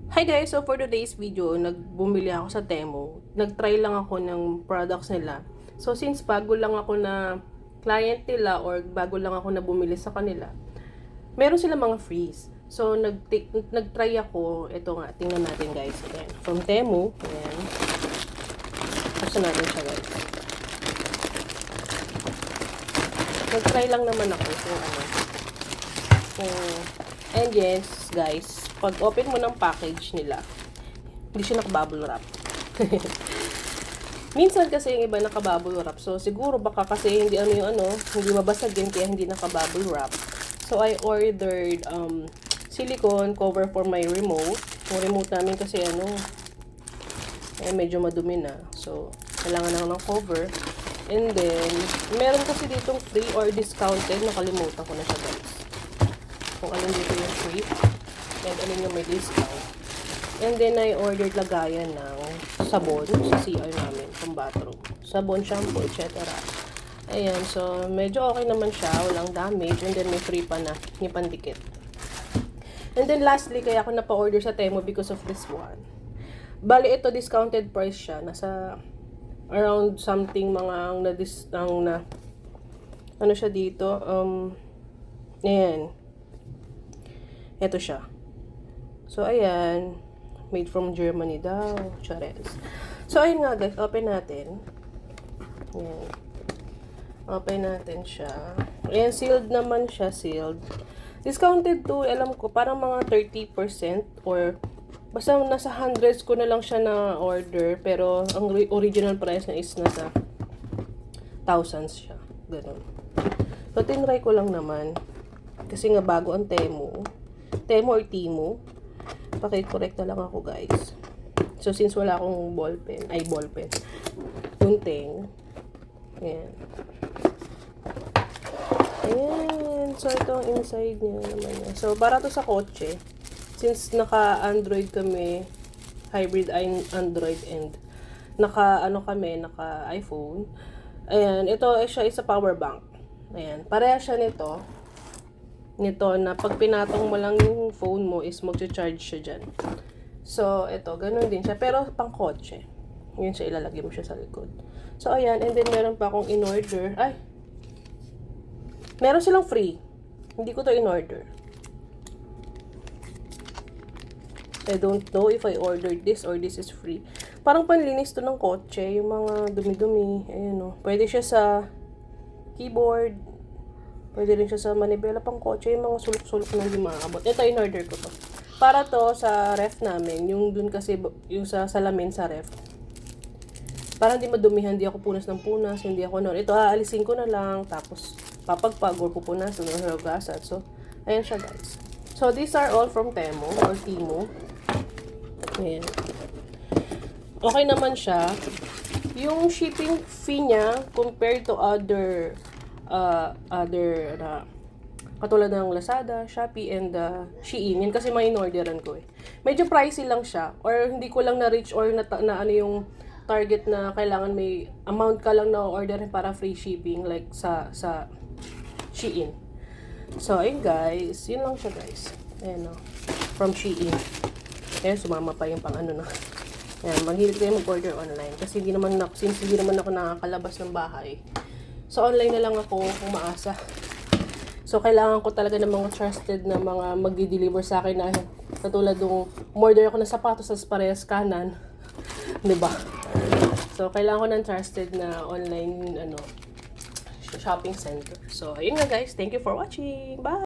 Hi guys! So for today's video, nagbumili ako sa Temu. Nag-try lang ako ng products nila. So since bago lang ako na client nila or bago lang ako na bumili sa kanila, meron sila mga freeze. So nag-try ako. Ito nga, tingnan natin guys. Ayan. From Temu. Ayan. Basta natin siya guys. Nag-try lang naman ako kung ano. And yes guys, pag open mo ng package nila, hindi siya naka-bubble wrap. Minsan kasi yung iba naka-bubble wrap. So siguro baka kasi hindi hindi mabasag din kaya hindi naka-bubble wrap. So I ordered silicone cover for my remote. Yung remote namin kasi medyo madumi na. So kailangan lang ng cover. And then meron kasi ditong free or discounted, nakalimutan ko na siya guys. Kung alin dito yung free and alin yung may discount. And then I ordered lagayan ng sabon sa CR namin, pang bathroom. Sabon, shampoo, etc. Ayan, so medyo okay naman siya, walang damage. And then may free pa na, yung pandikit. And then lastly, kaya ako napa-order sa Temu because of this one. Bali ito, discounted price siya. Nasa around something mga ano siya dito, ayan. Ito siya. So, ayan. Made from Germany daw. Chares. So, ayun nga guys. Open natin. Ayan. Open natin siya. Ayan, sealed naman siya. Sealed. Discounted to, alam ko, parang mga 30% or basta nasa hundreds ko na lang siya na order. Pero, ang original price na is nasa thousands siya. Ganun. So, tinry ko lang naman. Kasi nga bago ang Temu. Temu or Temu. Paki-correct na lang ako guys. So since wala akong ballpen, gunting. Ayan. Ayan. So ito ang inside niya naman niya. So para to sa kotse. Since naka-Android kami, hybrid Android and naka-iPhone. Ayan, ito siya is a power bank. Ayan, pareha siya nito na pag pinatong mo lang yung phone mo is magcha-charge siya dyan. So, ito, ganun din siya. Pero, pang kotse. Yun siya, ilalagay mo siya sa likod. So, ayan. And then, meron pa akong in-order. Ay! Meron silang free. Hindi ko to in-order. I don't know if I ordered this or this is free. Parang panlinis to ng kotse. Yung mga dumi-dumi. Ayan o. Pwede siya sa keyboard. Pwede rin siya sa manibela pang kotse, yung mga sulok-sulok na hindi makakabot. Ito, in-order ko to. Para to sa ref namin, yung dun kasi, yung sa salamin sa ref. Para hindi madumihan, hindi ako punas ng punas, hindi ako Ito, aalisin ko na lang, tapos papagpag or pupunasan or hugasan. So, ayan siya guys. So, these are all from Temu or Temu. Ayan. Okay naman siya. Yung shipping fee niya, compared to other katulad ng Lazada, Shopee, and Shein. Yan kasi mga in-orderan ko eh. Medyo pricey lang siya. Or hindi ko lang na-reach or na ano yung target na kailangan may amount ka lang na order para free shipping like sa Shein. So, ayun guys. Yun lang siya guys. Ayan o. From Shein. Ayan, sumama pa yung pang na. Ayan, maghilig kayo mag-order online. Kasi since hindi naman ako nakakalabas ng bahay. So, online na lang ako umaasa. So, kailangan ko talaga ng mga trusted na mga magdi-deliver sa akin na katulad ng order ako ng sapatos sa parehas kanan. Diba? So, kailangan ko ng trusted na online shopping center. So, ayun nga guys. Thank you for watching. Bye!